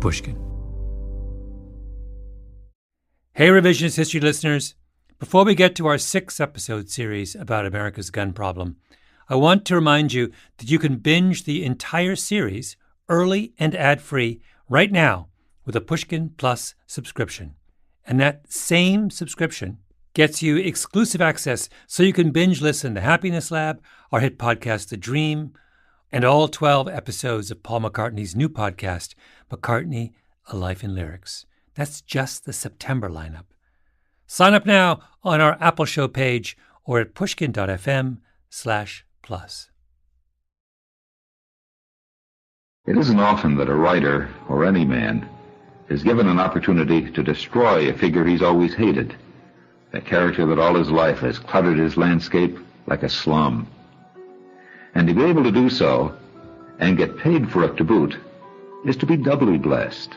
Pushkin. Hey, Revisionist History listeners. Before we get to our 6-episode series about America's gun problem, I want to remind you that you can binge the entire series early and ad-free right now with a Pushkin Plus subscription. And that same subscription gets you exclusive access so you can binge listen to Happiness Lab, our hit podcast, The Dream, and all 12 episodes of Paul McCartney's new podcast, McCartney, A Life in Lyrics. That's just the September lineup. Sign up now on our Apple Show page or at pushkin.fm/plus. It isn't often that a writer, or any man, is given an opportunity to destroy a figure he's always hated, a character that all his life has cluttered his landscape like a slum. And to be able to do so, and get paid for it to boot, is to be doubly blessed.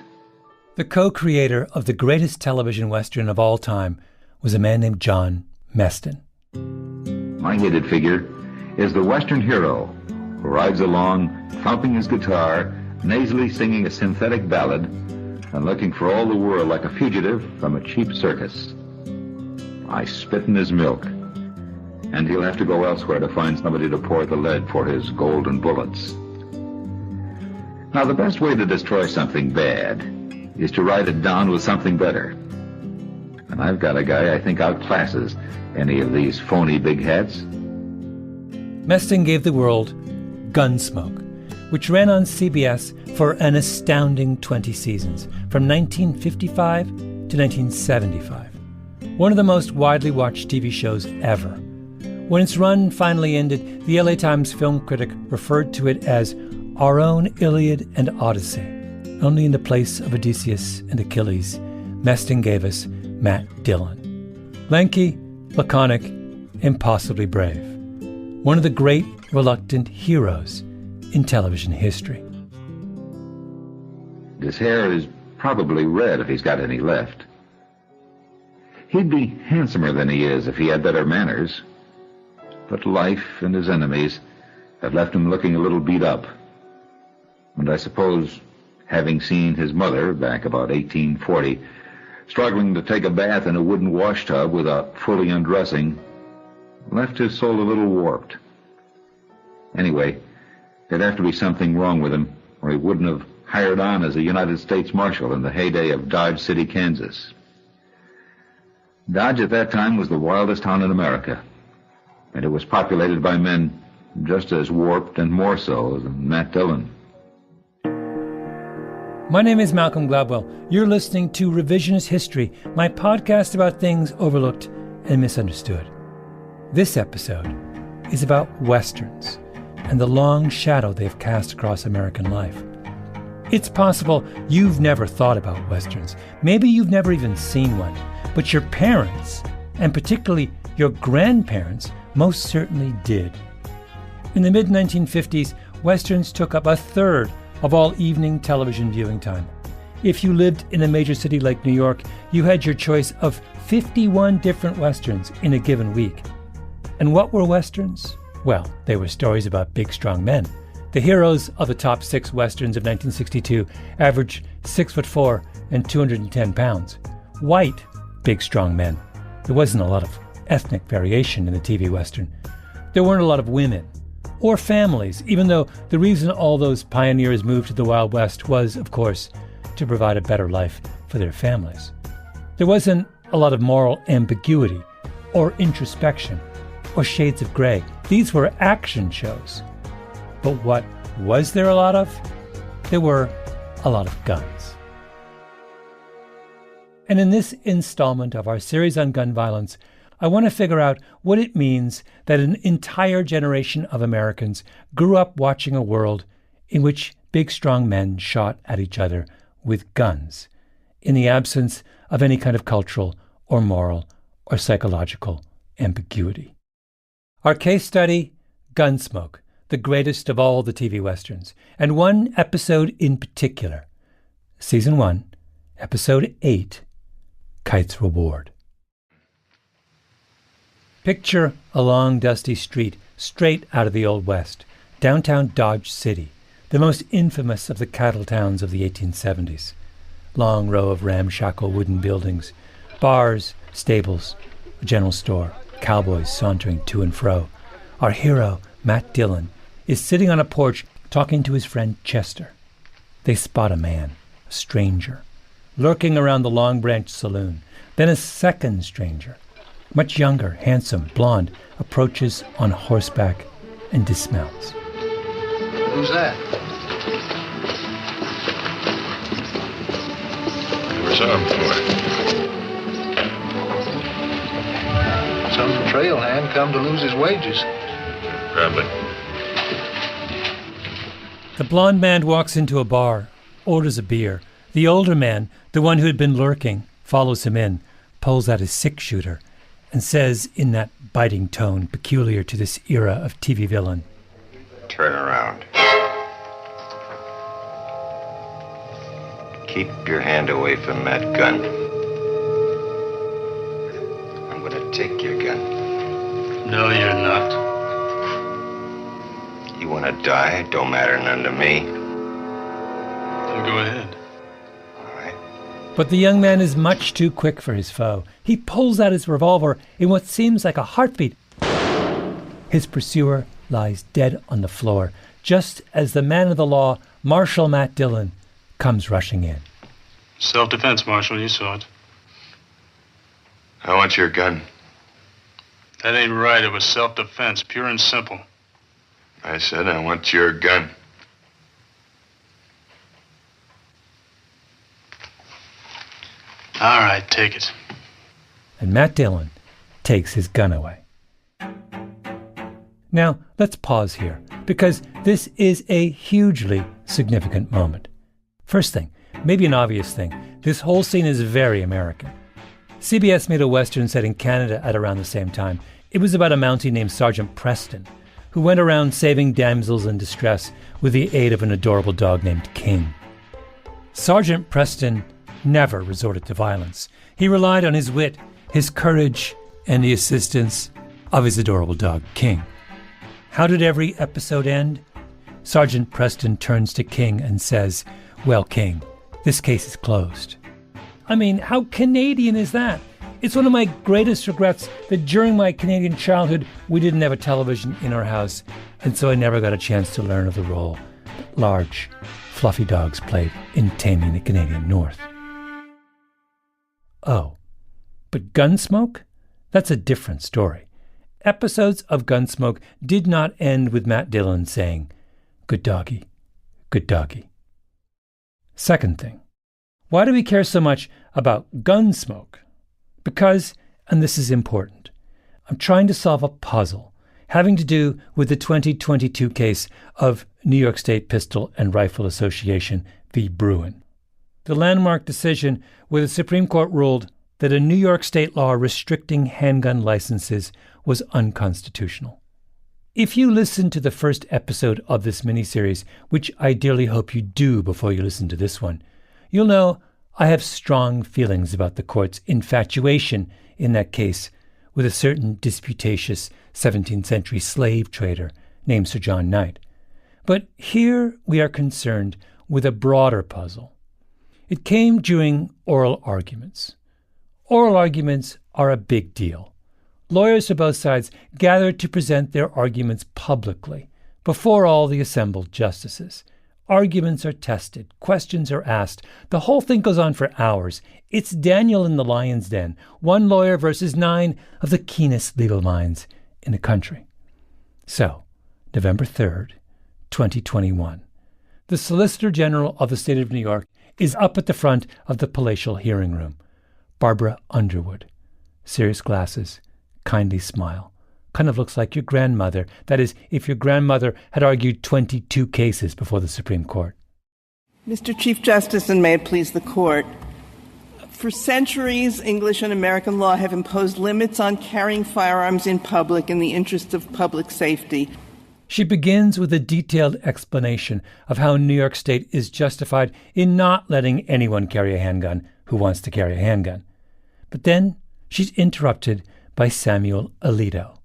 The co-creator of the greatest television Western of all time was a man named John Meston. My hated figure is the Western hero who rides along, thumping his guitar, nasally singing a synthetic ballad, and looking for all the world like a fugitive from a cheap circus. I spit in his milk, and he'll have to go elsewhere to find somebody to pour the lead for his golden bullets. Now, the best way to destroy something bad is to write it down with something better. And I've got a guy I think outclasses any of these phony big hats. Meston gave the world Gunsmoke, which ran on CBS for an astounding 20 seasons, from 1955 to 1975. One of the most widely watched TV shows ever. When its run finally ended, the LA Times film critic referred to it as our own Iliad and Odyssey. Only in the place of Odysseus and Achilles, Meston gave us Matt Dillon. Lanky, laconic, impossibly brave. One of the great reluctant heroes in television history. His hair is probably red if he's got any left. He'd be handsomer than he is if he had better manners. But life and his enemies have left him looking a little beat up. And I suppose, having seen his mother back about 1840, struggling to take a bath in a wooden washtub without fully undressing, left his soul a little warped. Anyway, there'd have to be something wrong with him, or he wouldn't have hired on as a United States Marshal in the heyday of Dodge City, Kansas. Dodge at that time was the wildest town in America, and it was populated by men just as warped and more so than Matt Dillon. My name is Malcolm Gladwell. You're listening to Revisionist History, my podcast about things overlooked and misunderstood. This episode is about Westerns and the long shadow they've cast across American life. It's possible you've never thought about Westerns. Maybe you've never even seen one, but your parents, and particularly your grandparents, most certainly did. In the mid-1950s, Westerns took up a third of all evening television viewing time. If you lived in a major city like New York, you had your choice of 51 different Westerns in a given week. And what were Westerns? Well, they were stories about big, strong men. The heroes of the top 6 Westerns of 1962 averaged 6'4" and 210 pounds. White, big, strong men. There wasn't a lot of ethnic variation in the TV Western. There weren't a lot of women or families, even though the reason all those pioneers moved to the Wild West was, of course, to provide a better life for their families. There wasn't a lot of moral ambiguity or introspection or shades of gray. These were action shows. But what was there a lot of? There were a lot of guns. And in this installment of our series on gun violence, I want to figure out what it means that an entire generation of Americans grew up watching a world in which big, strong men shot at each other with guns, in the absence of any kind of cultural or moral or psychological ambiguity. Our case study, Gunsmoke, the greatest of all the TV Westerns, and one episode in particular, Season 1, Episode 8, Kite's Reward. Picture a long, dusty street straight out of the Old West, downtown Dodge City, the most infamous of the cattle towns of the 1870s. long row of ramshackle wooden buildings, bars, stables, a general store, cowboys sauntering to and fro. Our hero, Matt Dillon, is sitting on a porch talking to his friend Chester. They spot a man, a stranger, lurking around the Long Branch saloon. Then a second stranger, much younger, handsome, blonde, approaches on horseback and dismounts. Who's that? Never saw him before. Some trailhand come to lose his wages. Probably. The blonde man walks into a bar, orders a beer. The older man, the one who had been lurking, follows him in, pulls out his six-shooter, and says in that biting tone peculiar to this era of TV villain, Turn around. Keep your hand away from that gun. I'm gonna take your gun. No, you're not. You wanna die? Don't matter none to me. Then go ahead. All right. But the young man is much too quick for his foe. He pulls out his revolver in what seems like a heartbeat. His pursuer lies dead on the floor, just as the man of the law, Marshal Matt Dillon, comes rushing in. Self-defense, Marshal, you saw it. I want your gun. That ain't right. It was self-defense, pure and simple. I said I want your gun. All right, take it. And Matt Dillon takes his gun away. Now, let's pause here, because this is a hugely significant moment. First thing, maybe an obvious thing, this whole scene is very American. CBS made a Western set in Canada at around the same time. It was about a Mountie named Sergeant Preston, who went around saving damsels in distress with the aid of an adorable dog named King. Sergeant Preston never resorted to violence. He relied on his wit, his courage, and the assistance of his adorable dog, King. How did every episode end? Sergeant Preston turns to King and says, "Well, King, this case is closed." I mean, how Canadian is that? It's one of my greatest regrets that during my Canadian childhood, we didn't have a television in our house, and so I never got a chance to learn of the role that large, fluffy dogs played in taming the Canadian North. Oh, but Gunsmoke? That's a different story. Episodes of Gunsmoke did not end with Matt Dillon saying, "Good doggy, good doggy." Second thing, why do we care so much about Gunsmoke? Because, and this is important, I'm trying to solve a puzzle having to do with the 2022 case of New York State Pistol and Rifle Association v. Bruin. The landmark decision where the Supreme Court ruled that a New York state law restricting handgun licenses was unconstitutional. If you listen to the first episode of this miniseries, which I dearly hope you do before you listen to this one, you'll know I have strong feelings about the court's infatuation in that case with a certain disputatious 17th century slave trader named Sir John Knight. But here we are concerned with a broader puzzle. It came during oral arguments. Oral arguments are a big deal. Lawyers for both sides gathered to present their arguments publicly before all the assembled justices. Arguments are tested, questions are asked. The whole thing goes on for hours. It's Daniel in the lion's den, one lawyer versus 9 of the keenest legal minds in the country. So, November 3rd, 2021, the Solicitor General of the State of New York is up at the front of the palatial hearing room. Barbara Underwood, serious glasses, kindly smile. Kind of looks like your grandmother. That is, if your grandmother had argued 22 cases before the Supreme Court. Mr. Chief Justice, and may it please the Court, for centuries, English and American law have imposed limits on carrying firearms in public in the interest of public safety. She begins with a detailed explanation of how New York State is justified in not letting anyone carry a handgun who wants to carry a handgun. But then she's interrupted by Samuel Alito,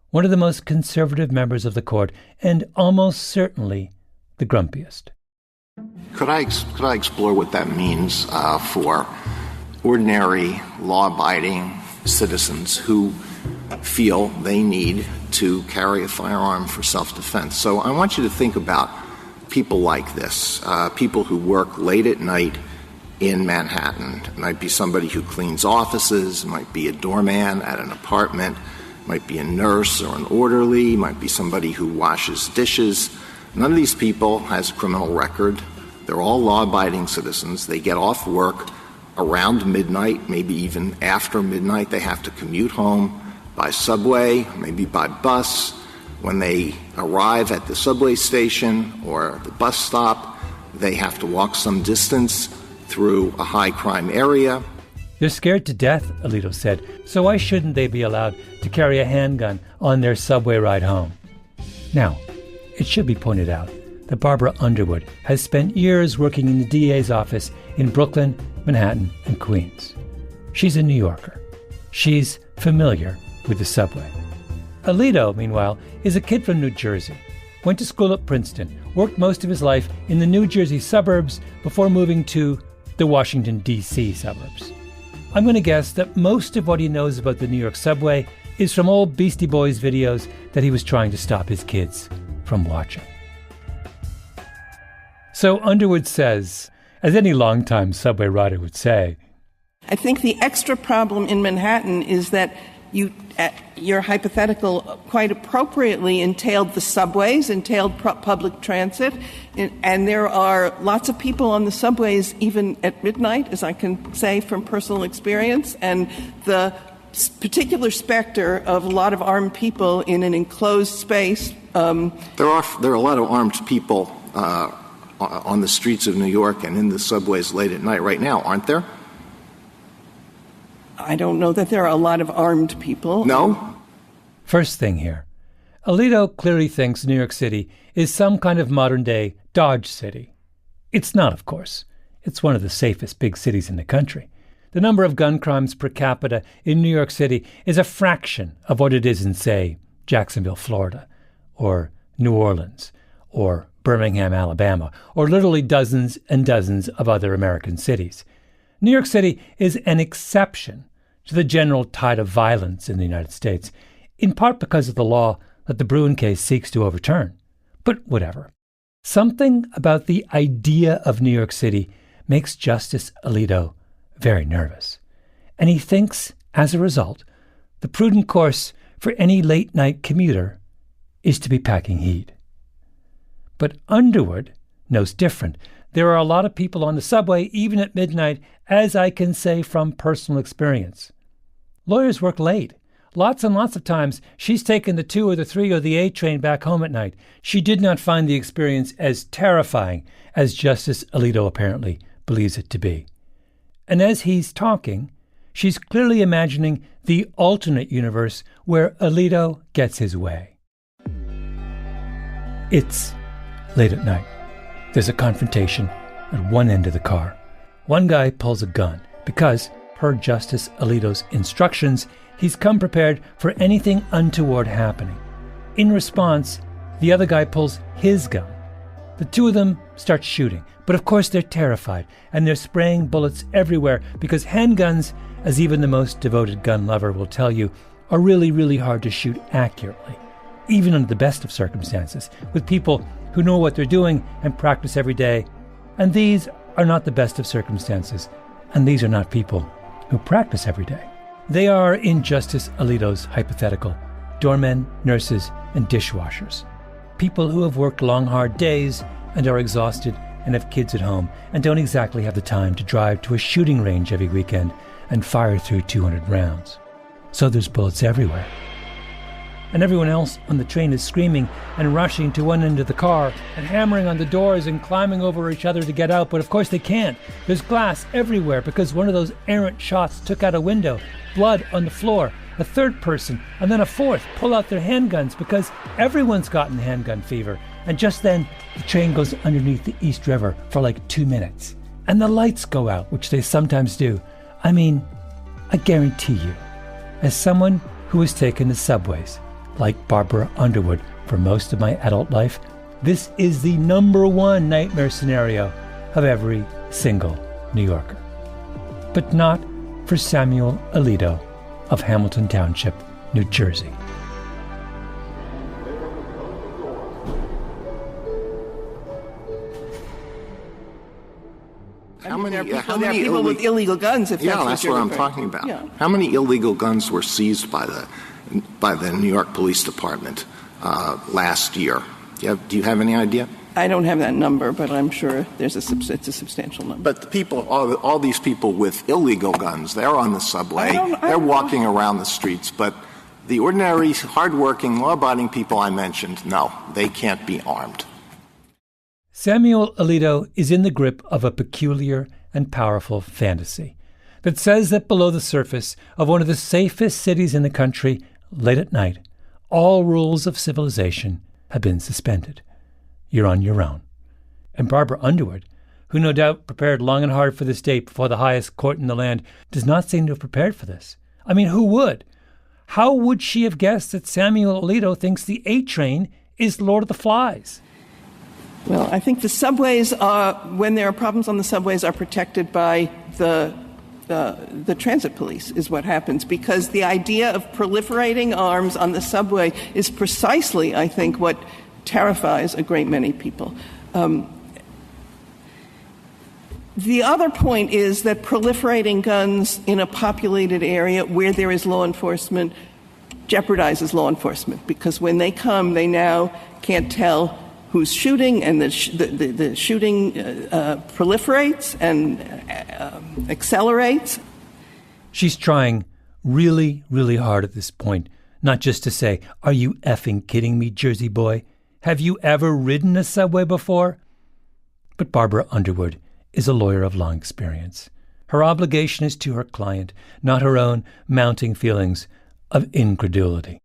one of the most conservative members of the court and almost certainly the grumpiest. Could I explore what that means for ordinary, law-abiding citizens who feel they need to carry a firearm for self-defense? So I want you to think about people like this, people who work late at night in Manhattan. It might be somebody who cleans offices, it might be a doorman at an apartment, it might be a nurse or an orderly, it might be somebody who washes dishes. None of these people has a criminal record. They're all law-abiding citizens. They get off work around midnight, maybe even after midnight. They have to commute home by subway, maybe by bus. When they arrive at the subway station or the bus stop, they have to walk some distance through a high-crime area. They're scared to death, Alito said, so why shouldn't they be allowed to carry a handgun on their subway ride home? Now, it should be pointed out that Barbara Underwood has spent years working in the DA's office in Brooklyn, Manhattan, and Queens. She's a New Yorker. She's familiar with the subway. Alito, meanwhile, is a kid from New Jersey, went to school at Princeton, worked most of his life in the New Jersey suburbs before moving to the Washington, D.C. suburbs. I'm going to guess that most of what he knows about the New York subway is from old Beastie Boys videos that he was trying to stop his kids from watching. So Underwood says, as any longtime subway rider would say, I think the extra problem in Manhattan is that your hypothetical quite appropriately entailed the subways, entailed public transit, and there are lots of people on the subways even at midnight, as I can say from personal experience, and the particular specter of a lot of armed people in an enclosed space. There are a lot of armed people on the streets of New York and in the subways late at night right now, aren't there? I don't know that there are a lot of armed people. No? First thing here, Alito clearly thinks New York City is some kind of modern-day Dodge City. It's not, of course. It's one of the safest big cities in the country. The number of gun crimes per capita in New York City is a fraction of what it is in, say, Jacksonville, Florida, or New Orleans, or Birmingham, Alabama, or literally dozens and dozens of other American cities. New York City is an exception to the general tide of violence in the United States, in part because of the law that the Bruen case seeks to overturn. But whatever. Something about the idea of New York City makes Justice Alito very nervous. And he thinks, as a result, the prudent course for any late-night commuter is to be packing heat. But Underwood knows different. There are a lot of people on the subway, even at midnight, as I can say from personal experience. Lawyers work late. Lots and lots of times, she's taken the 2 or the 3 or the 8 train back home at night. She did not find the experience as terrifying as Justice Alito apparently believes it to be. And as he's talking, she's clearly imagining the alternate universe where Alito gets his way. It's late at night. There's a confrontation at one end of the car. One guy pulls a gun because, per Justice Alito's instructions, he's come prepared for anything untoward happening. In response, the other guy pulls his gun. The two of them start shooting, but of course they're terrified, and they're spraying bullets everywhere because handguns, as even the most devoted gun lover will tell you, are really, really hard to shoot accurately, even under the best of circumstances, with people who know what they're doing and practice every day. And these are not the best of circumstances, and these are not people who practice every day. They are, in Justice Alito's hypothetical, doormen, nurses, and dishwashers. People who have worked long, hard days and are exhausted and have kids at home and don't exactly have the time to drive to a shooting range every weekend and fire through 200 rounds. So there's bullets everywhere. And everyone else on the train is screaming and rushing to one end of the car and hammering on the doors and climbing over each other to get out, but of course they can't. There's glass everywhere because one of those errant shots took out a window, blood on the floor. A third person and then a fourth pull out their handguns because everyone's gotten handgun fever. And just then, the train goes underneath the East River for like 2 minutes. And the lights go out, which they sometimes do. I mean, I guarantee you, as someone who has taken the subways, like Barbara Underwood, for most of my adult life, this is the number one nightmare scenario of every single New Yorker. But not for Samuel Alito of Hamilton Township, New Jersey. How many people with illegal guns, if that's what I'm talking about. Yeah. How many illegal guns were seized by the New York Police Department last year? Do you have any idea? I don't have that number, but I'm sure it's a substantial number. But the people, all these people with illegal guns, they're on the subway, they're walking around the streets, but the ordinary, hardworking, law-abiding people I mentioned, no, they can't be armed. Samuel Alito is in the grip of a peculiar and powerful fantasy that says that below the surface of one of the safest cities in the country, late at night, all rules of civilization have been suspended. You're on your own. And Barbara Underwood, who no doubt prepared long and hard for this date before the highest court in the land, does not seem to have prepared for this. I mean, who would? How would she have guessed that Samuel Alito thinks the A Train is Lord of the Flies? Well, I think the subways when there are problems on the subways, are protected by the transit police is what happens, because the idea of proliferating arms on the subway is precisely, I think, what terrifies a great many people. The other point is that proliferating guns in a populated area where there is law enforcement jeopardizes law enforcement, because when they come, they now can't tell who's shooting, and the shooting proliferates and accelerates. She's trying really, really hard at this point, not just to say, "Are you effing kidding me, Jersey boy? Have you ever ridden a subway before?" But Barbara Underwood is a lawyer of long experience. Her obligation is to her client, not her own mounting feelings of incredulity.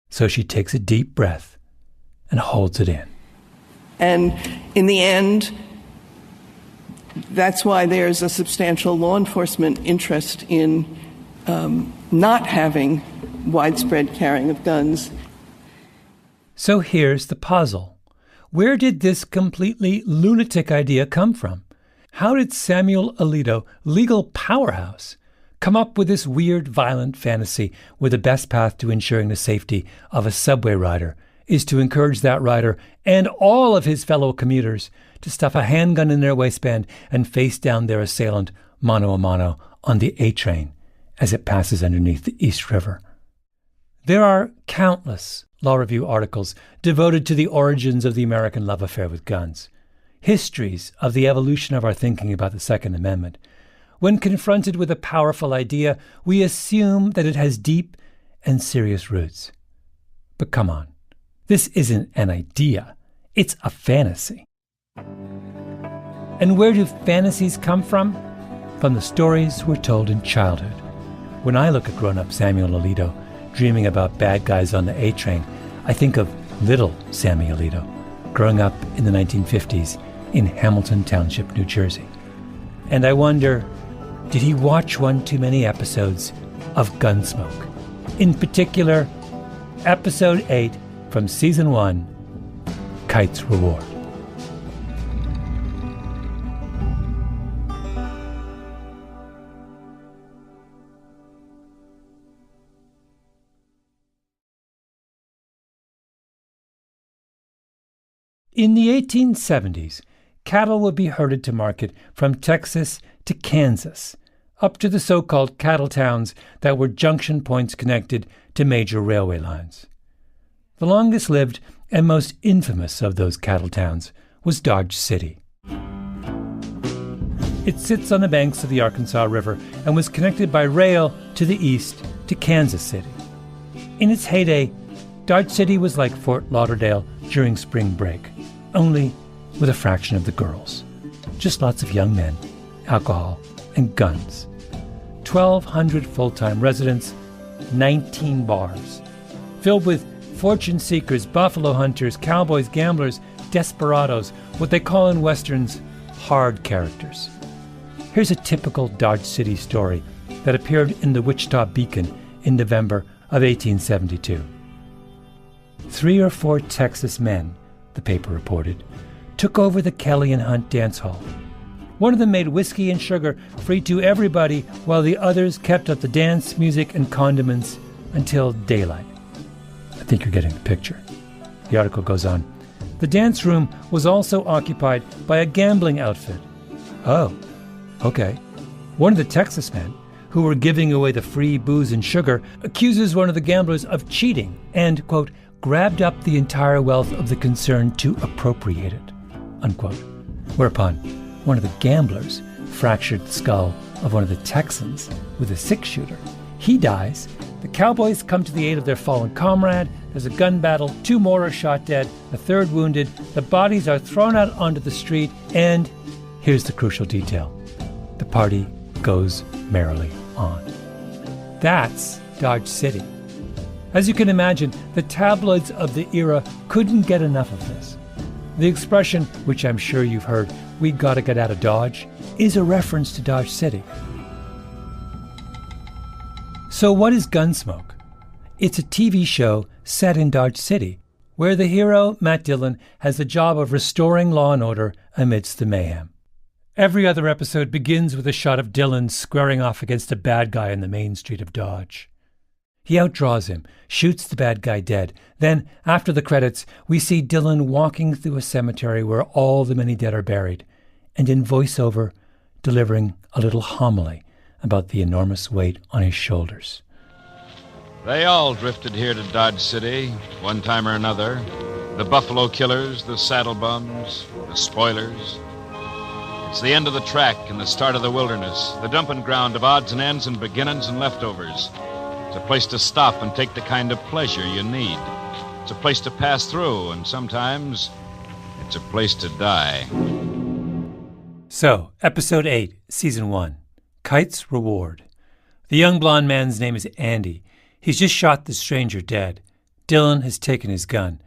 So she takes a deep breath and holds it in. And in the end, that's why there's a substantial law enforcement interest in not having widespread carrying of guns. So here's the puzzle. Where did this completely lunatic idea come from? How did Samuel Alito, legal powerhouse, come up with this weird, violent fantasy where the best path to ensuring the safety of a subway rider is to encourage that rider and all of his fellow commuters to stuff a handgun in their waistband and face down their assailant mano a mano on the A train as it passes underneath the East River? There are countless law review articles devoted to the origins of the American love affair with guns, histories of the evolution of our thinking about the Second Amendment. When confronted with a powerful idea, we assume that it has deep and serious roots. But come on. This isn't an idea. It's a fantasy. And where do fantasies come from? From the stories we're told in childhood. When I look at grown-up Samuel Alito dreaming about bad guys on the A train, I think of little Sammy Alito growing up in the 1950s in Hamilton Township, New Jersey. And I wonder, did he watch one too many episodes of Gunsmoke? In particular, episode 8 from season 1, Kite's Reward. In the 1870s, cattle would be herded to market from Texas to Kansas, up to the so-called cattle towns that were junction points connected to major railway lines. The longest-lived and most infamous of those cattle towns was Dodge City. It sits on the banks of the Arkansas River and was connected by rail to the east to Kansas City. In its heyday, Dodge City was like Fort Lauderdale during spring break, only with a fraction of the girls. Just lots of young men, alcohol, and guns. 1,200 full-time residents, 19 bars, filled with fortune seekers, buffalo hunters, cowboys, gamblers, desperados, what they call in westerns, hard characters. Here's a typical Dodge City story that appeared in the Wichita Beacon in November of 1872. 3 or 4 Texas men the paper reported, took over the Kelly and Hunt dance hall. One of them made whiskey and sugar free to everybody, while the others kept up the dance, music, and condiments until daylight. I think you're getting the picture. The article goes on. The dance room was also occupied by a gambling outfit. Oh, okay. One of the Texas men, who were giving away the free booze and sugar, accuses one of the gamblers of cheating and, quote, grabbed up the entire wealth of the concern to appropriate it, unquote. Whereupon, one of the gamblers fractured the skull of one of the Texans with a 6-shooter. He dies. The cowboys come to the aid of their fallen comrade. There's a gun battle. 2 more are shot dead. A 3rd wounded. The bodies are thrown out onto the street. And here's the crucial detail. The party goes merrily on. That's Dodge City. As you can imagine, the tabloids of the era couldn't get enough of this. The expression, which I'm sure you've heard, "we gotta get out of Dodge," is a reference to Dodge City. So what is Gunsmoke? It's a TV show set in Dodge City, where the hero, Matt Dillon, has the job of restoring law and order amidst the mayhem. Every other episode begins with a shot of Dillon squaring off against a bad guy on the main street of Dodge. He outdraws him, shoots the bad guy dead. Then, after the credits, we see Dillon walking through a cemetery where all the many dead are buried, and in voiceover, delivering a little homily about the enormous weight on his shoulders. They all drifted here to Dodge City, one time or another. The Buffalo Killers, the Saddle Bums, the Spoilers. It's the end of the track and the start of the wilderness, the dumping ground of odds and ends and beginnings and leftovers. It's a place to stop and take the kind of pleasure you need. It's a place to pass through, and sometimes it's a place to die. So, Episode 8, Season 1, Kite's Reward. The young blonde man's name is Andy. He's just shot the stranger dead. Dillon has taken his gun.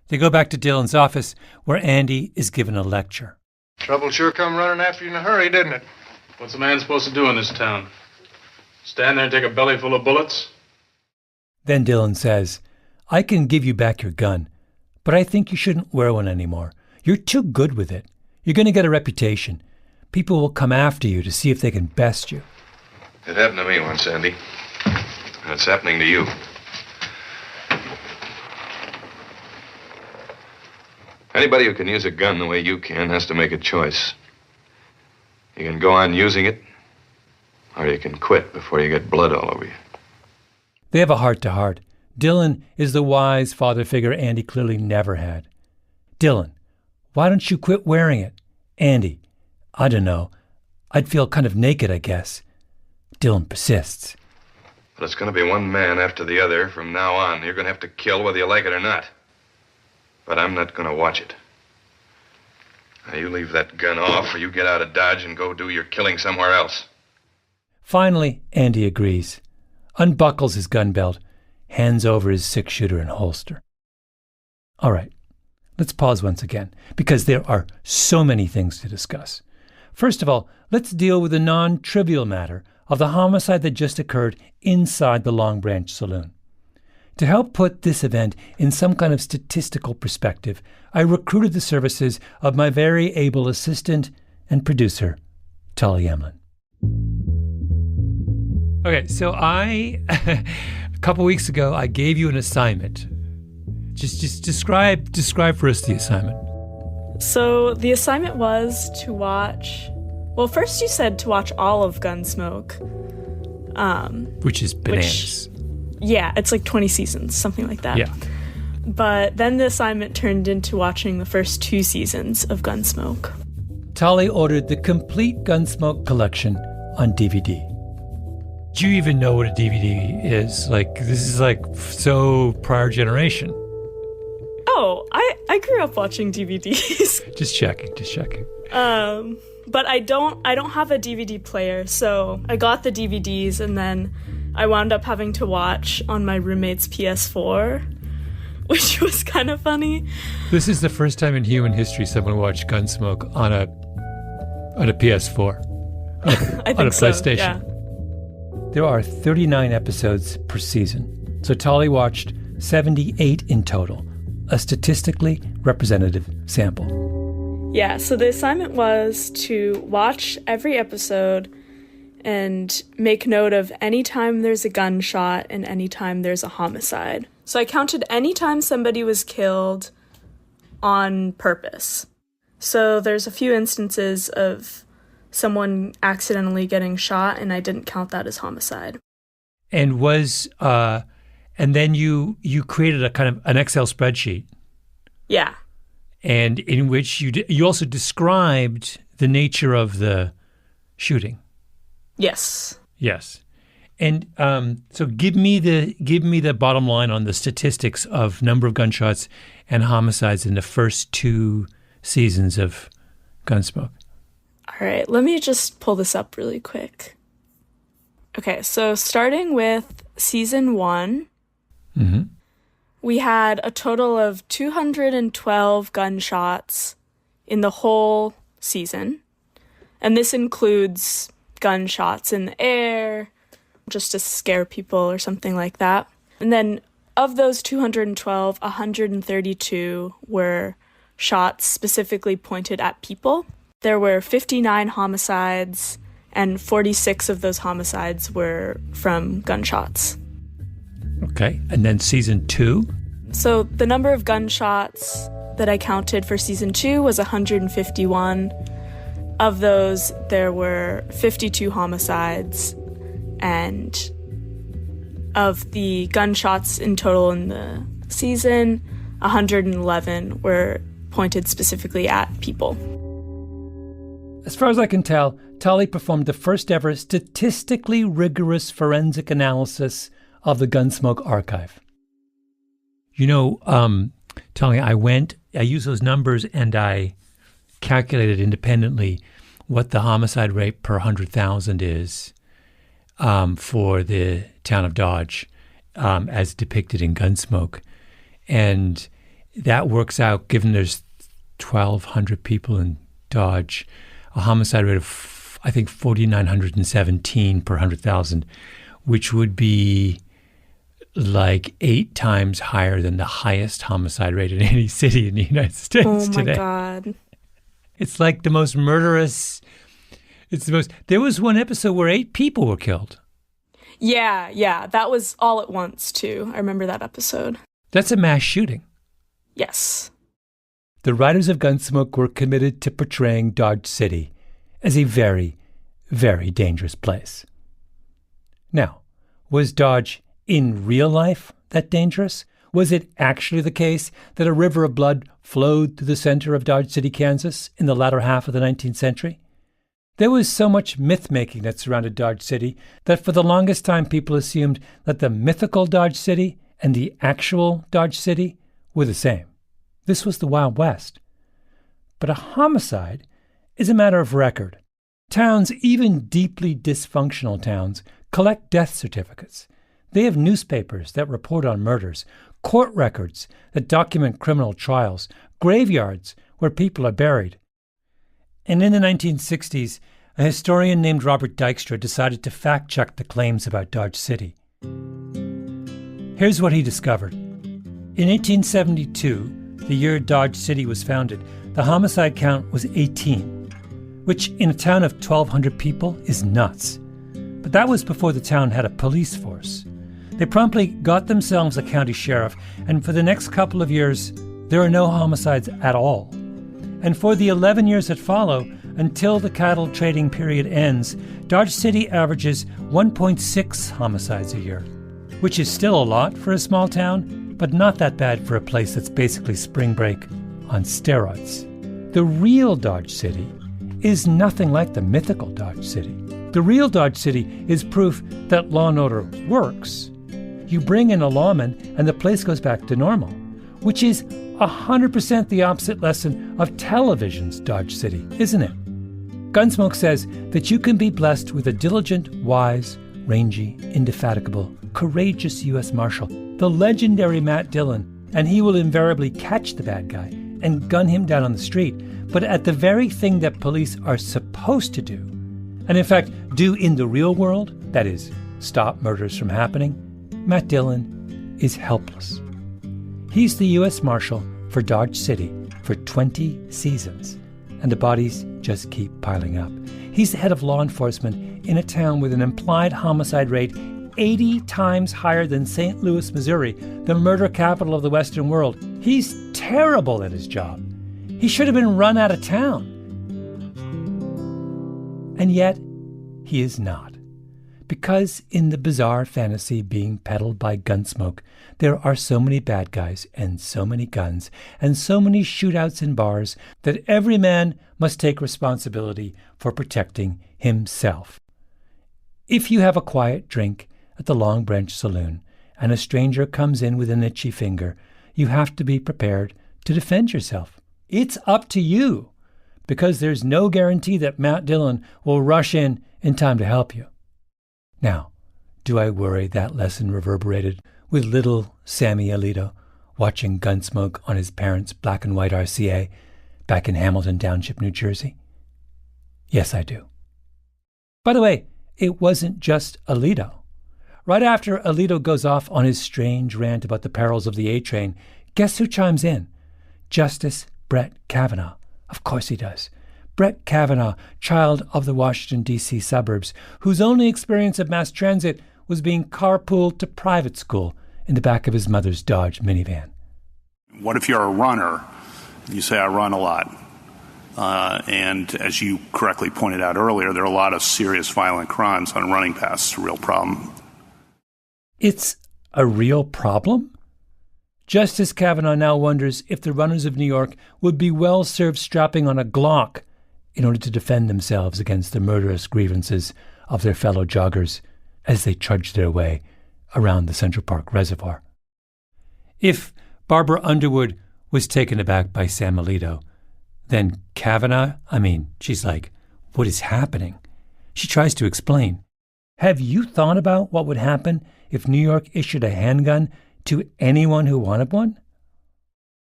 They go back to Dillon's office, where Andy is given a lecture. Trouble sure come running after you in a hurry, didn't it? What's a man supposed to do in this town? Stand there and take a belly full of bullets? Then Dillon says, "I can give you back your gun, but I think you shouldn't wear one anymore. You're too good with it. You're going to get a reputation. People will come after you to see if they can best you." It happened to me once, Andy. And it's happening to you. Anybody who can use a gun the way you can has to make a choice. You can go on using it, or you can quit before you get blood all over you. They have a heart-to-heart. Dillon is the wise father figure Andy clearly never had. "Dillon, why don't you quit wearing it?" Andy, "I don't know. I'd feel kind of naked, I guess." Dillon persists. But it's going to be one man after the other from now on. You're going to have to kill whether you like it or not. But I'm not going to watch it. Now, you leave that gun off, or you get out of Dodge and go do your killing somewhere else. Finally, Andy agrees, unbuckles his gun belt, hands over his 6-shooter and holster. All right, let's pause once again, because there are so many things to discuss. First of all, let's deal with the non-trivial matter of the homicide that just occurred inside the Long Branch Saloon. To help put this event in some kind of statistical perspective, I recruited the services of my very able assistant and producer, Tully Emlin. Okay, so a couple weeks ago, I gave you an assignment. Just describe for us the assignment. So the assignment was to watch, well, first you said to watch all of Gunsmoke. Which is bananas. Yeah, it's like 20 seasons, something like that. Yeah. But then the assignment turned into watching the first 2 seasons of Gunsmoke. Tully ordered the complete Gunsmoke collection on DVD. Do you even know what a DVD is? Like, this is like so prior generation. Oh, I grew up watching DVDs. Just checking. But I don't have a DVD player, so I got the DVDs and then I wound up having to watch on my roommate's PS4, which was kind of funny. This is the first time in human history someone watched Gunsmoke on a PS4. I think on a so, PlayStation. yeah. There are 39 episodes per season, so Tully watched 78 in total, a statistically representative sample. Yeah, so the assignment was to watch every episode and make note of any time there's a gunshot and any time there's a homicide. So I counted any time somebody was killed on purpose. So there's a few instances of someone accidentally getting shot, and I didn't count that as homicide. And and then you created a kind of an Excel spreadsheet. Yeah. And in which you also described the nature of the shooting. Yes. Yes. And so give me the bottom line on the statistics of number of gunshots and homicides in the first 2 seasons of Gunsmoke. All right, let me just pull this up really quick. Okay, so starting with season 1, we had a total of 212 gunshots in the whole season. And this includes gunshots in the air, just to scare people or something like that. And then of those 212, 132 were shots specifically pointed at people. There were 59 homicides, and 46 of those homicides were from gunshots. Okay, and then season 2? So the number of gunshots that I counted for season 2 was 151. Of those, there were 52 homicides, and of the gunshots in total in the season, 111 were pointed specifically at people. As far as I can tell, Tali performed the first ever statistically rigorous forensic analysis of the Gunsmoke archive. You know, Tali, I used those numbers and I calculated independently what the homicide rate per 100,000 is for the town of Dodge as depicted in Gunsmoke. And that works out, given there's 1,200 people in Dodge, a homicide rate of, I think, 4,917 per 100,000, which would be like 8 times higher than the highest homicide rate in any city in the United States today. Oh, my God. It's like the most murderous. There was one episode where 8 people were killed. Yeah. That was all at once, too. I remember that episode. That's a mass shooting. Yes. The writers of Gunsmoke were committed to portraying Dodge City as a very, very dangerous place. Now, was Dodge in real life that dangerous? Was it actually the case that a river of blood flowed through the center of Dodge City, Kansas in the latter half of the 19th century? There was so much myth-making that surrounded Dodge City that for the longest time people assumed that the mythical Dodge City and the actual Dodge City were the same. This was the Wild West. But a homicide is a matter of record. Towns, even deeply dysfunctional towns, collect death certificates. They have newspapers that report on murders, court records that document criminal trials, graveyards where people are buried. And in the 1960s, a historian named Robert Dykstra decided to fact-check the claims about Dodge City. Here's what he discovered. In 1872, the year Dodge City was founded, the homicide count was 18, which in a town of 1,200 people is nuts. But that was before the town had a police force. They promptly got themselves a county sheriff, and for the next couple of years, there are no homicides at all. And for the 11 years that follow, until the cattle trading period ends, Dodge City averages 1.6 homicides a year, which is still a lot for a small town, but not that bad for a place that's basically spring break on steroids. The real Dodge City is nothing like the mythical Dodge City. The real Dodge City is proof that law and order works. You bring in a lawman and the place goes back to normal, which is 100% the opposite lesson of television's Dodge City, isn't it? Gunsmoke says that you can be blessed with a diligent, wise, rangy, indefatigable, courageous U.S. Marshal, the legendary Matt Dillon, and he will invariably catch the bad guy and gun him down on the street, but at the very thing that police are supposed to do, and in fact do in the real world, that is, stop murders from happening, Matt Dillon is helpless. He's the U.S. Marshal for Dodge City for 20 seasons, and the bodies just keep piling up. He's the head of law enforcement in a town with an implied homicide rate 80 times higher than St. Louis, Missouri, the murder capital of the Western world. He's terrible at his job. He should have been run out of town. And yet, he is not. Because in the bizarre fantasy being peddled by Gunsmoke, there are so many bad guys and so many guns and so many shootouts in bars that every man must take responsibility for protecting himself. If you have a quiet drink at the Long Branch Saloon and a stranger comes in with an itchy finger, you have to be prepared to defend yourself. It's up to you, because there's no guarantee that Matt Dillon will rush in time to help you. Now, do I worry that lesson reverberated with little Sammy Alito watching Gunsmoke on his parents' black and white RCA back in Hamilton Township, New Jersey? Yes, I do. By the way, it wasn't just Alito. Right after Alito goes off on his strange rant about the perils of the A train, guess who chimes in? Justice Brett Kavanaugh. Of course he does. Brett Kavanaugh, child of the Washington, D.C. suburbs, whose only experience of mass transit was being carpooled to private school in the back of his mother's Dodge minivan. What if you're a runner? You say, I run a lot. And as you correctly pointed out earlier, there are a lot of serious violent crimes on running paths. It's a real problem. It's a real problem? Justice Kavanaugh now wonders if the runners of New York would be well served strapping on a Glock in order to defend themselves against the murderous grievances of their fellow joggers as they trudge their way around the Central Park Reservoir. If Barbara Underwood was taken aback by Sam Alito, then Kavanaugh, she's like, what is happening? She tries to explain. Have you thought about what would happen if New York issued a handgun to anyone who wanted one?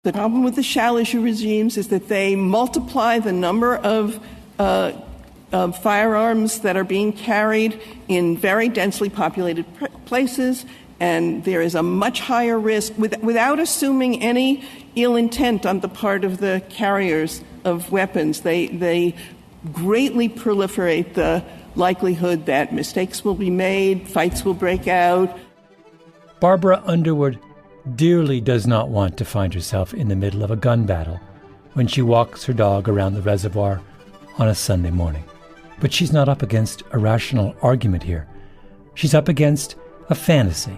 The problem with the shall issue regimes is that they multiply the number of firearms that are being carried in very densely populated places, and there is a much higher risk, without assuming any ill intent on the part of the carriers of weapons. They greatly proliferate the likelihood that mistakes will be made, fights will break out. Barbara Underwood dearly does not want to find herself in the middle of a gun battle when she walks her dog around the reservoir on a Sunday morning. But she's not up against a rational argument here. She's up against a fantasy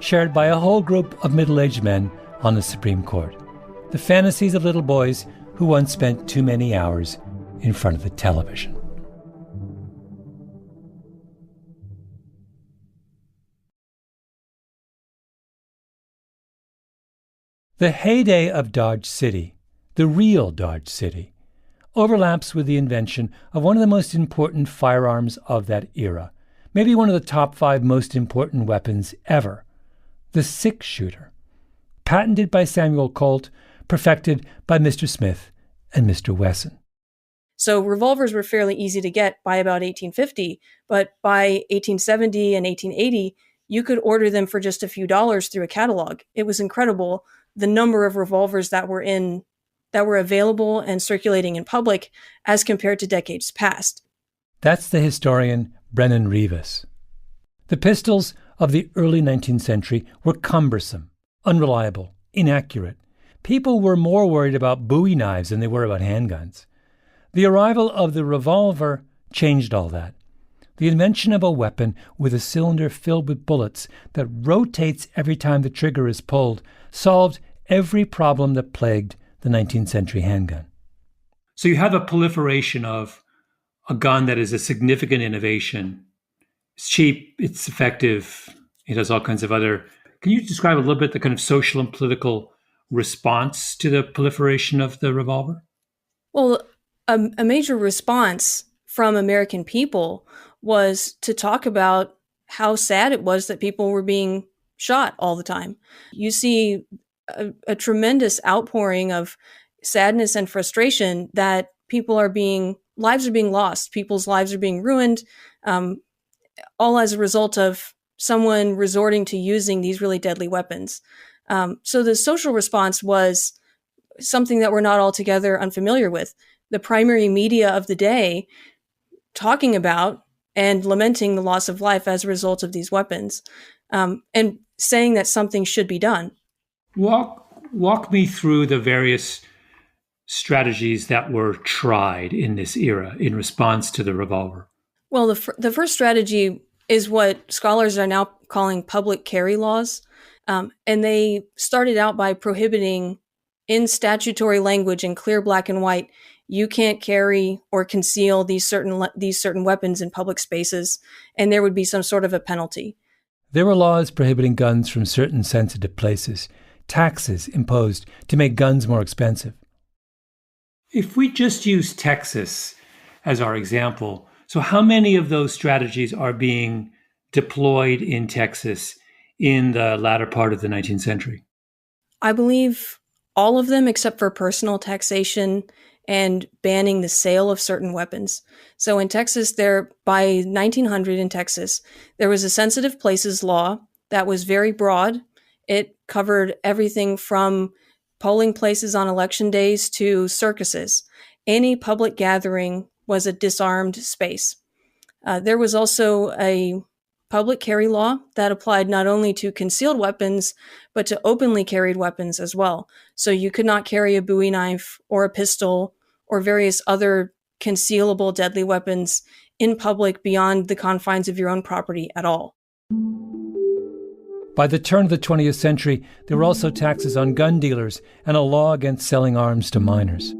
shared by a whole group of middle-aged men on the Supreme Court. The fantasies of little boys who once spent too many hours in front of the television. The heyday of Dodge City, the real Dodge City, overlaps with the invention of one of the most important firearms of that era, maybe one of the top 5 most important weapons ever, the 6-shooter, patented by Samuel Colt, perfected by Mr. Smith and Mr. Wesson. So revolvers were fairly easy to get by about 1850, but by 1870 and 1880, you could order them for just a few dollars through a catalog. It was incredible, the number of revolvers that were available and circulating in public as compared to decades past. That's the historian Brennan Rivas. The pistols of the early 19th century were cumbersome, unreliable, inaccurate. People were more worried about Bowie knives than they were about handguns. The arrival of the revolver changed all that. The invention of a weapon with a cylinder filled with bullets that rotates every time the trigger is pulled solved every problem that plagued the 19th century handgun. So you have a proliferation of a gun that is a significant innovation. It's cheap, it's effective, it has all kinds of other... Can you describe a little bit the kind of social and political response to the proliferation of the revolver? Well, a major response from American people was to talk about how sad it was that people were being shot all the time. You see a tremendous outpouring of sadness and frustration that lives are being lost, people's lives are being ruined, all as a result of someone resorting to using these really deadly weapons. So the social response was something that we're not altogether unfamiliar with. The primary media of the day talking about and lamenting the loss of life as a result of these weapons, and saying that something should be done. Walk me through the various strategies that were tried in this era in response to the revolver. Well, the first strategy is what scholars are now calling public carry laws. And they started out by prohibiting, in statutory language in clear black and white, you can't carry or conceal these certain weapons in public spaces, and there would be some sort of a penalty. There were laws prohibiting guns from certain sensitive places, taxes imposed to make guns more expensive. If we just use Texas as our example, so how many of those strategies are being deployed in Texas in the latter part of the 19th century? I believe all of them except for personal taxation and banning the sale of certain weapons. So in Texas, by 1900 in Texas, there was a sensitive places law that was very broad. It covered everything from polling places on election days to circuses. Any public gathering was a disarmed space. There was also a public carry law that applied not only to concealed weapons, but to openly carried weapons as well. So you could not carry a Bowie knife or a pistol or various other concealable deadly weapons in public beyond the confines of your own property at all. By the turn of the 20th century, there were also taxes on gun dealers and a law against selling arms to minors.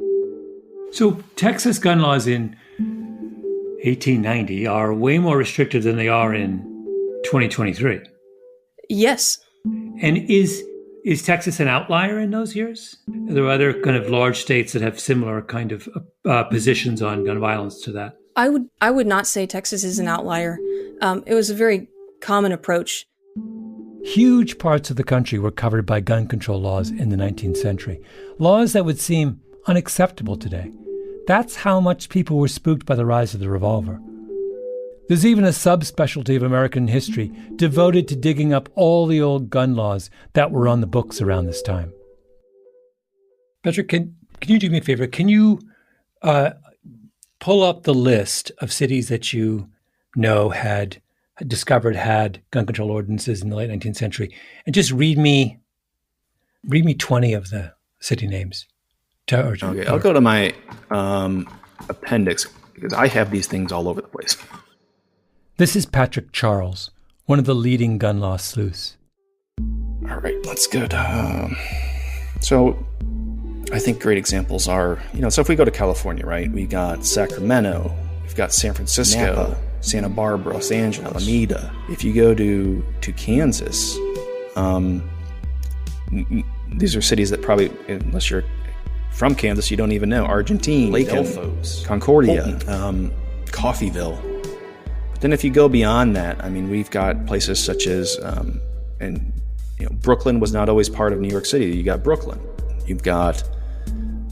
So Texas gun laws in 1890 are way more restrictive than they are in 2023. Yes. And is Texas an outlier in those years? Are there other kind of large states that have similar kind of positions on gun violence to that? I would not say Texas is an outlier. It was a very common approach. Huge parts of the country were covered by gun control laws in the 19th century, laws that would seem unacceptable today. That's how much people were spooked by the rise of the revolver. There's even a subspecialty of American history devoted to digging up all the old gun laws that were on the books around this time. Patrick, can you do me a favor? Can you pull up the list of cities that you know had gun control ordinances in the late 19th century, and just read me 20 of the city names. Okay, I'll go to my appendix because I have these things all over the place. This is Patrick Charles, one of the leading gun law sleuths. All right, that's good. So I think great examples are, so if we go to California, right, we got Sacramento, we've got San Francisco, Napa, Santa Barbara, Los Angeles, Alameda. If you go to Kansas, these are cities that probably, unless you're from Kansas, you don't even know. Argentine, Lake Elfos, Concordia, Coffeyville. But then if you go beyond that, we've got places such as, Brooklyn was not always part of New York City. You got Brooklyn. You've got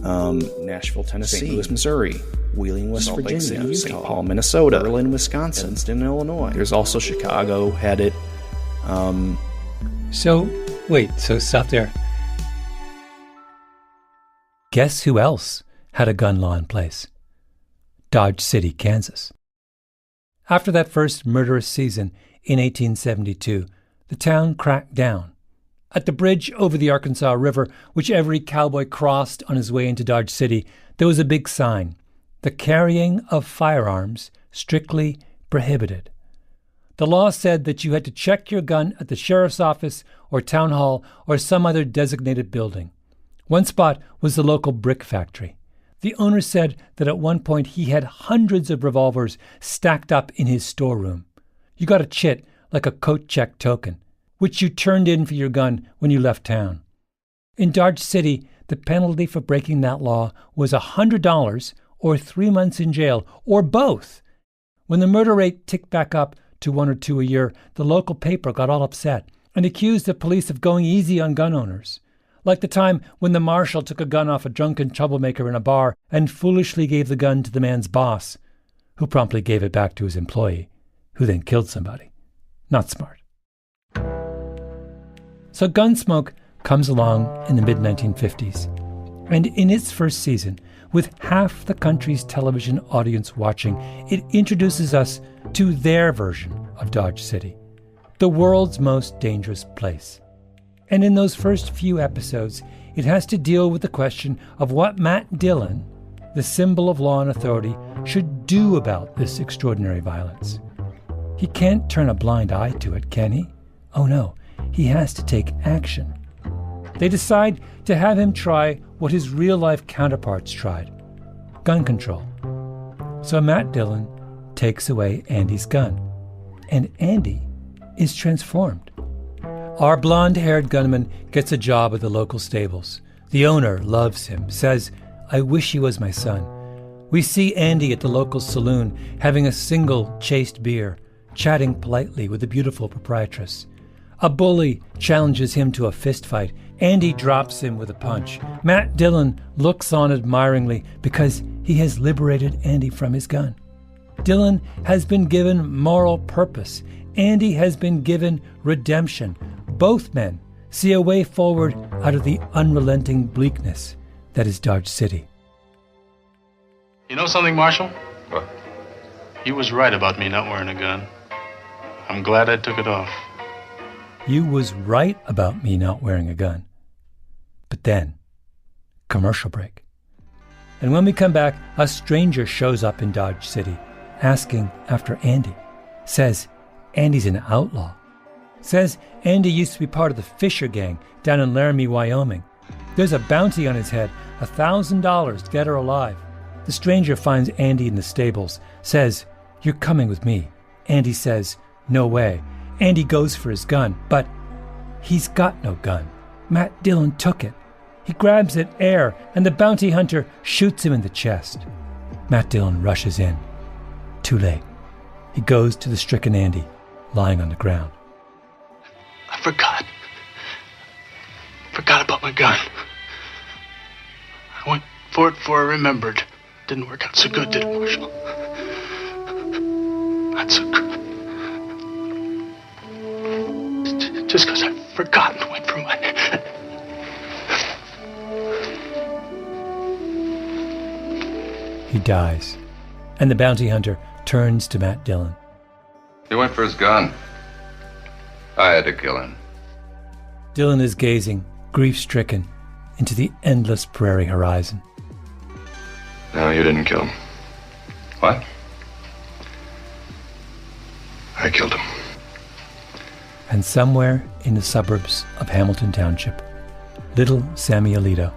Nashville, Tennessee, St. Louis, Missouri, Wheeling, West Virginia, St. Paul, Minnesota, Berlin, Wisconsin, Evanston, Illinois. There's also Chicago had it. So stop there. Guess who else had a gun law in place? Dodge City, Kansas. After that first murderous season in 1872, the town cracked down. At the bridge over the Arkansas River, which every cowboy crossed on his way into Dodge City, there was a big sign: the carrying of firearms strictly prohibited. The law said that you had to check your gun at the sheriff's office or town hall or some other designated building. One spot was the local brick factory. The owner said that at one point he had hundreds of revolvers stacked up in his storeroom. You got a chit, like a coat check token, which you turned in for your gun when you left town. In Dodge City, the penalty for breaking that law was $100 or 3 months in jail, or both. When the murder rate ticked back up to 1 or 2 a year, the local paper got all upset and accused the police of going easy on gun owners. Like the time when the marshal took a gun off a drunken troublemaker in a bar and foolishly gave the gun to the man's boss, who promptly gave it back to his employee, who then killed somebody. Not smart. So Gunsmoke comes along in the mid-1950s. And in its first season, with half the country's television audience watching, it introduces us to their version of Dodge City, the world's most dangerous place. And in those first few episodes, it has to deal with the question of what Matt Dillon, the symbol of law and authority, should do about this extraordinary violence. He can't turn a blind eye to it, can he? Oh no, he has to take action. They decide to have him try what his real-life counterparts tried: gun control. So Matt Dillon takes away Andy's gun, and Andy is transformed. Our blonde-haired gunman gets a job at the local stables. The owner loves him, says, "I wish he was my son." We see Andy at the local saloon having a single chaste beer, chatting politely with the beautiful proprietress. A bully challenges him to a fist fight. Andy drops him with a punch. Matt Dillon looks on admiringly because he has liberated Andy from his gun. Dillon has been given moral purpose. Andy has been given redemption. Both men see a way forward out of the unrelenting bleakness that is Dodge City. You know something, Marshal? What? You was right about me not wearing a gun. I'm glad I took it off. You was right about me not wearing a gun. But then, commercial break. And when we come back, a stranger shows up in Dodge City, asking after Andy. Says Andy's an outlaw. Says Andy used to be part of the Fisher gang down in Laramie, Wyoming. There's a bounty on his head, $1,000, dead or alive. The stranger finds Andy in the stables, says, "You're coming with me." Andy says, "No way." Andy goes for his gun, but he's got no gun. Matt Dillon took it. He grabs at air, and the bounty hunter shoots him in the chest. Matt Dillon rushes in. Too late. He goes to the stricken Andy, lying on the ground. I forgot. Forgot about my gun. I went for it before I remembered. Didn't work out so good, did it, Marshal? Not so good. Just because I forgot and went for my... He dies, and the bounty hunter turns to Matt Dillon. He went for his gun. I had to kill him. Dillon is gazing, grief-stricken, into the endless prairie horizon. No, you didn't kill him. What? I killed him. And somewhere in the suburbs of Hamilton Township, little Sammy Alito,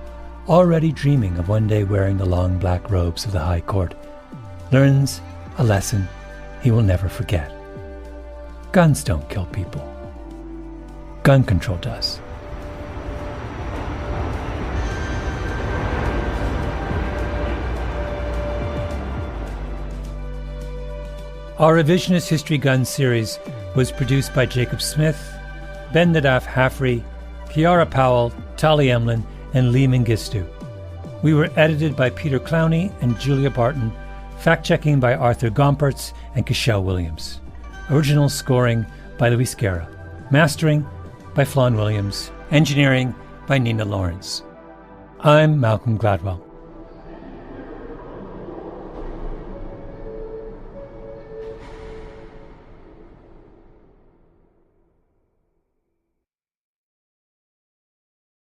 already dreaming of one day wearing the long black robes of the High Court, learns a lesson he will never forget. Guns don't kill people. Gun control does. Our Revisionist History Gun series was produced by Jacob Smith, Ben Nadaf Haffrey, Kiara Powell, Tali Emlin, and Lee Mengistu. We were edited by Peter Clowney and Julia Barton, fact-checking by Arthur Gompertz and Cashel Williams. Original scoring by Luis Guerra. Mastering by Flawn Williams. Engineering by Nina Lawrence. I'm Malcolm Gladwell.